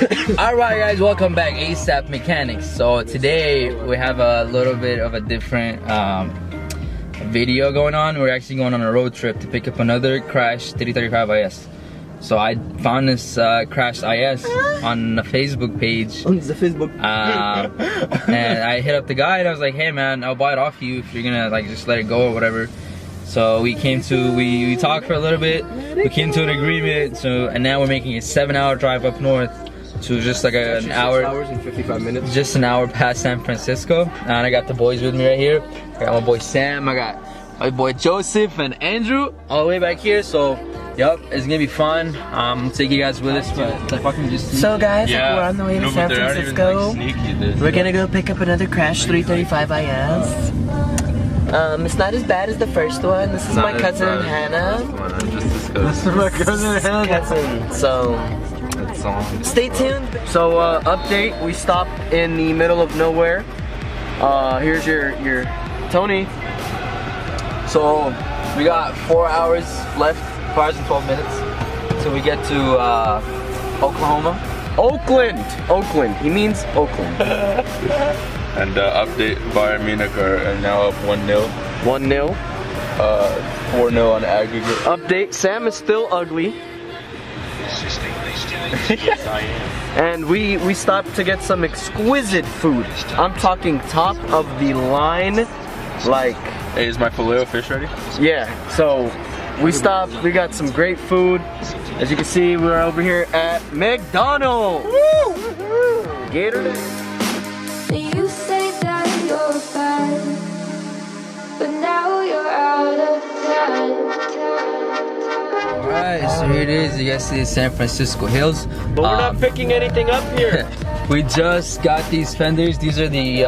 Alright guys, welcome back, ASAP Mechanics. So today we have a little bit of a different video going on. We're actually going on a road trip to pick up another crashed 335 IS. So I found this crashed IS on the Facebook page. On the Facebook. And I hit up the guy and I was like, hey man, I'll buy it off you if you're gonna like just let it go or whatever. So we talked for a little bit. We came to an agreement. And now we're making a 7-hour drive up north to just like an hour. 6 hours and 55 minutes. Just an hour past San Francisco. And I got the boys with me right here. I got my boy Sam. I got my boy Joseph and Andrew all the way back here. So, yup, it's gonna be fun. We'll take you guys with us, but fucking just. So guys, we're on the way to San Francisco. We're gonna go pick up another crashed 335 IS. It's not as bad as the first one. This is my cousin Hannah. This is my cousin Hannah. So stay tuned. So update, we stopped in the middle of nowhere. Here's your Tony. So we got 4 hours left, 4 hours and 12 minutes till we get to Oklahoma. Oakland. He means Oakland. And update, Bayern Munich are now up 1-0. 1-0. 4-0 on aggregate. Update, Sam is still ugly. Yes, I am. And we stopped to get some exquisite food. I'm talking top of the line, like. Hey, is my Filet-O-Fish ready? Yeah, so we stopped, we got some great food. As you can see, we're over here at McDonald's. Woo! Gatorade. You say that you're fine, but now you're out of time. Alright, so here it is. You guys see the San Francisco hills. But we're not picking anything up here. We just got these fenders. These are the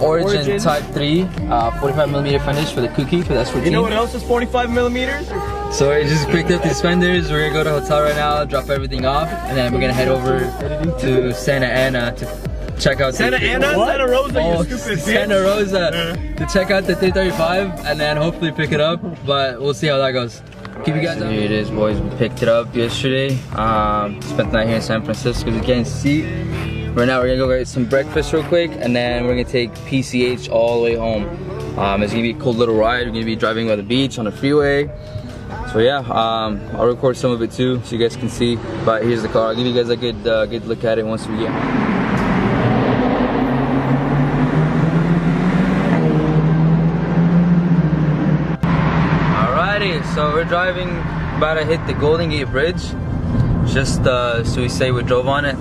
Origin Type 3 45mm fenders for the Cookie, for the S14. You know what else is 45 millimeters? So I just picked up these fenders. We're gonna go to the hotel right now, drop everything off, and then we're gonna head over to Santa Ana to check out Santa Rosa, you stupid bitch. Santa Rosa to check out the 335 and then hopefully pick it up, but we'll see how that goes. Keep you guys up. Here it is, boys. We picked it up yesterday. Spent the night here in San Francisco, as you can see. Right now we're gonna go get some breakfast real quick and then we're gonna take PCH all the way home. It's gonna be a cool little ride. We're gonna be driving by the beach on the freeway. So yeah, I'll record some of it too so you guys can see. But here's the car. I'll give you guys a good look at it once we get home. So we're driving, about to hit the Golden Gate Bridge. Just so we say we drove on it,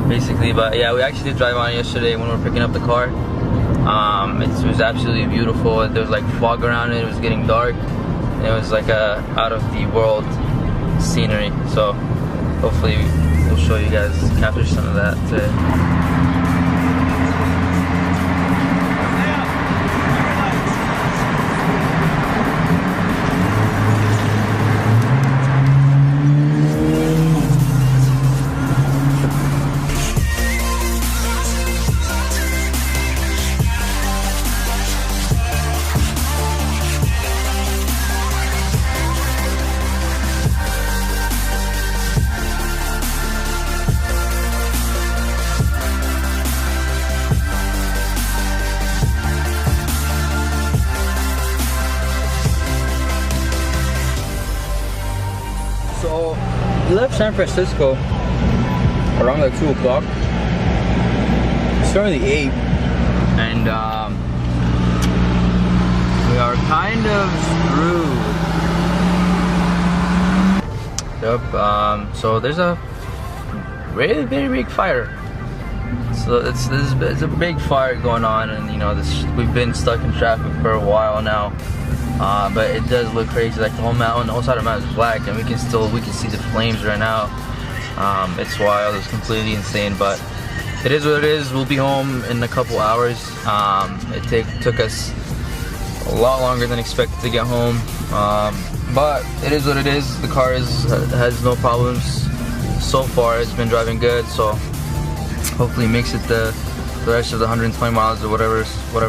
basically. But yeah, we actually did drive on it yesterday when we were picking up the car. It was absolutely beautiful. There was like fog around it. It was getting dark. It was like a out of the world scenery. So hopefully we'll show you guys, capture some of that today. So we left San Francisco around like 2 o'clock. It's currently 8 and we are kind of screwed. Yep, so there's a really very big fire. So it's a big fire going on, and you know we've been stuck in traffic for a while now. But it does look crazy. Like the whole mountain, the whole side of the mountain is black, and we can see the flames right now. It's wild. It's completely insane, but it is what it is. We'll be home in a couple hours. It took us a lot longer than expected to get home, but it is what it is. The car has no problems so far. It's been driving good, so hopefully it makes it the rest of the 120 miles or whatever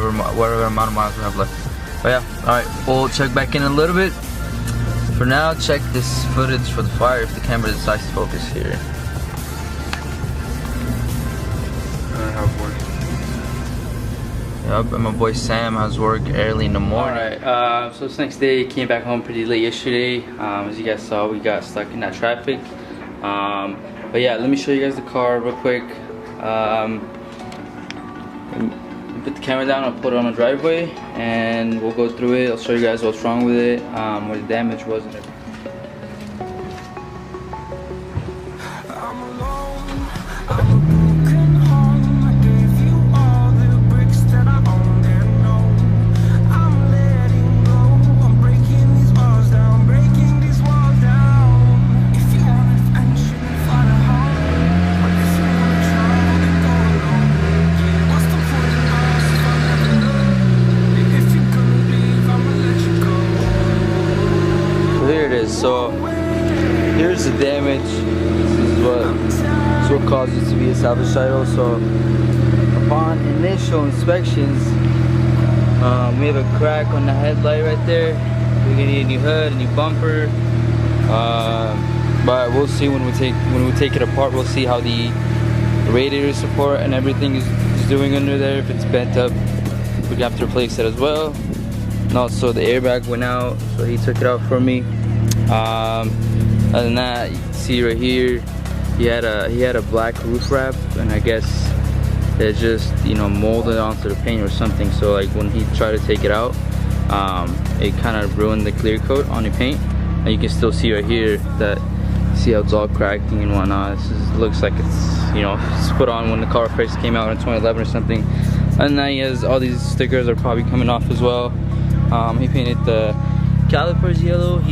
amount of miles we have left. But yeah, alright, we'll check back in a little bit. For now, check this footage for the fire if the camera decides to focus here. I have work. Yep, and my boy Sam has work early in the morning. Alright, so this next day, came back home pretty late yesterday. As you guys saw, we got stuck in that traffic. But yeah, let me show you guys the car real quick. Put the camera down, I'll put it on the driveway, and we'll go through it. I'll show you guys what's wrong with it, what the damage was and everything. So here's the damage. This is what caused it to be a salvage title. So upon initial inspections, we have a crack on the headlight right there. We're gonna need a new hood, a new bumper. But we'll see when we take it apart. We'll see how the radiator support and everything is doing under there. If it's bent up, we have to replace it as well. And also the airbag went out, so he took it out for me. Other than that, you can see right here, he had a black roof wrap, and I guess it just, you know, molded onto the paint or something. So like when he tried to take it out, it kind of ruined the clear coat on the paint. And you can still see right here that, see how it's all cracking and whatnot. Looks like it's, you know, it's put on when the car first came out in 2011 or something. And then he has all these stickers are probably coming off as well. He painted the calipers yellow.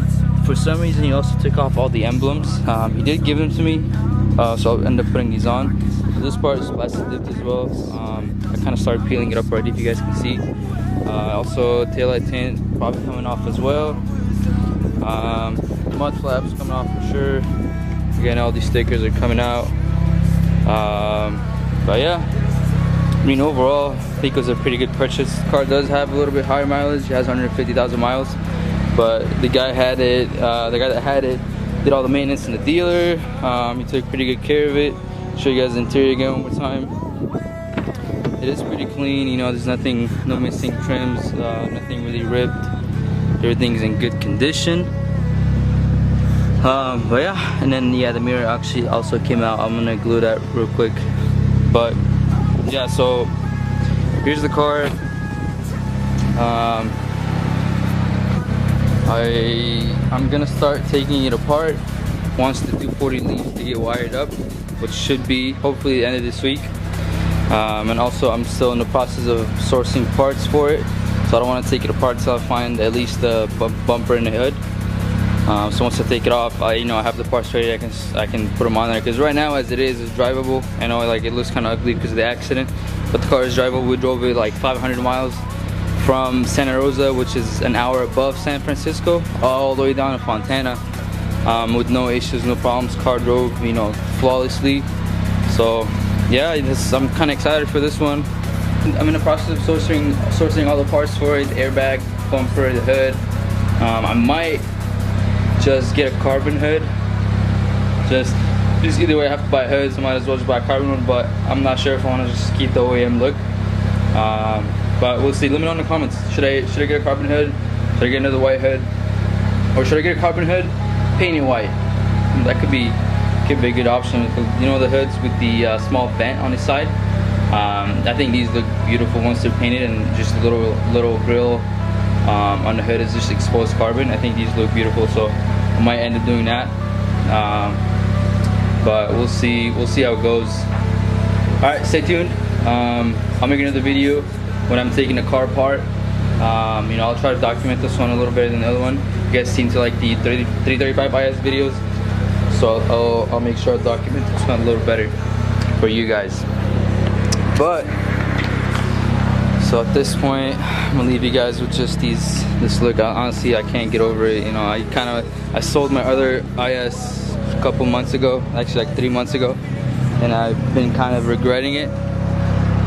For some reason, he also took off all the emblems. He did give them to me, so I'll end up putting these on. So this part is plastic dipped as well. I kind of started peeling it up already, if you guys can see. Also, taillight tint probably coming off as well. Mud flaps coming off for sure. Again, all these stickers are coming out. But yeah, I mean, overall, I think it was a pretty good purchase. The car does have a little bit higher mileage. It has 150,000 miles. But the guy had it, the guy that had it did all the maintenance in the dealer. He took pretty good care of it. Show you guys the interior again one more time. It is pretty clean, you know, there's nothing, no missing trims, nothing really ripped. Everything's in good condition. But yeah, and then yeah, the mirror actually also came out. I'm gonna glue that real quick. But yeah, so here's the car. I'm gonna start taking it apart once the 240 leaves to get wired up, which should be hopefully the end of this week. And also I'm still in the process of sourcing parts for it, so I don't want to take it apart until I find at least the bumper and the hood. So once I take it off, I have the parts ready. I can put them on there, because right now as it is, it's drivable. I know like it looks kind of ugly because of the accident, but the car is drivable. We drove it like 500 miles from Santa Rosa, which is an hour above San Francisco, all the way down to Fontana, with no issues, no problems. Car drove, flawlessly. So yeah, I'm kind of excited for this one. I'm in the process of sourcing all the parts for it: the airbag, bumper, the hood. I might just get a carbon hood. Just either way, I have to buy a hood, so I might as well just buy a carbon one. But I'm not sure if I want to just keep the OEM look. But we'll see. Let me know in the comments. Should I get a carbon hood? Should I get another white hood? Or should I get a carbon hood, paint it white? That could be a good option. You know, the hoods with the small vent on the side. I think these look beautiful once they're painted, and just a little grill on the hood is just exposed carbon. I think these look beautiful, so I might end up doing that. But we'll see how it goes. All right, stay tuned. I'll make another video when I'm taking the car apart. I'll try to document this one a little better than the other one. You guys seem to like the 335 IS videos, so I'll make sure I document this one a little better for you guys. But so at this point, I'm gonna leave you guys with just this look. Honestly, I can't get over it. I sold my other IS a couple months ago, actually like 3 months ago, and I've been kind of regretting it.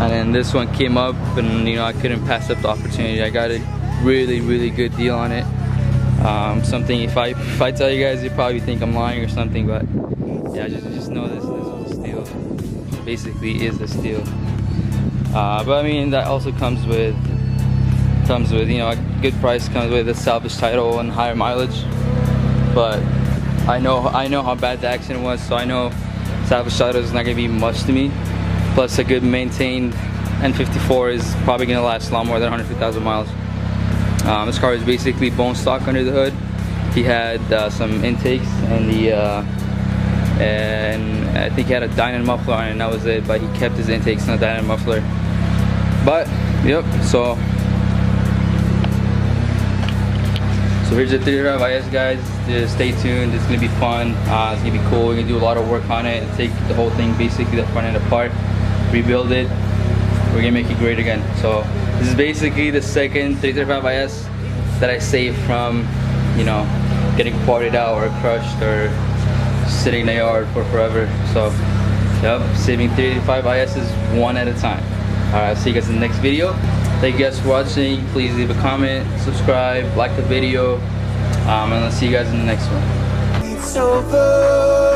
And then this one came up, and I couldn't pass up the opportunity. I got a really good deal on it. Something if I tell you guys, you probably think I'm lying or something, but yeah, just know this is a steal. Basically is a steal. But I mean, that also comes with you know, a good price, comes with a salvage title and higher mileage. But I know how bad the accident was, so I know salvage title is not gonna be much to me. Plus a good maintained N54 is probably gonna last a lot more than 150,000 miles. This car is basically bone stock under the hood. He had some intakes and and I think he had a Dynon muffler on it, and that was it. But he kept his intakes and a Dynon muffler. But yep, so here's the 335 IS, guys. Just stay tuned. It's gonna be fun. It's gonna be cool. We're gonna do a lot of work on it. Take the whole thing, basically the front end apart, rebuild it. We're gonna make it great again. So this is basically the second 335 IS that I saved from, you know, getting parted out or crushed or sitting in the yard for forever. So yep, saving 335 ISs one at a time. Alright, I'll see you guys in the next video. Thank you guys for watching. Please leave a comment, subscribe, like the video, and I'll see you guys in the next one. It's over.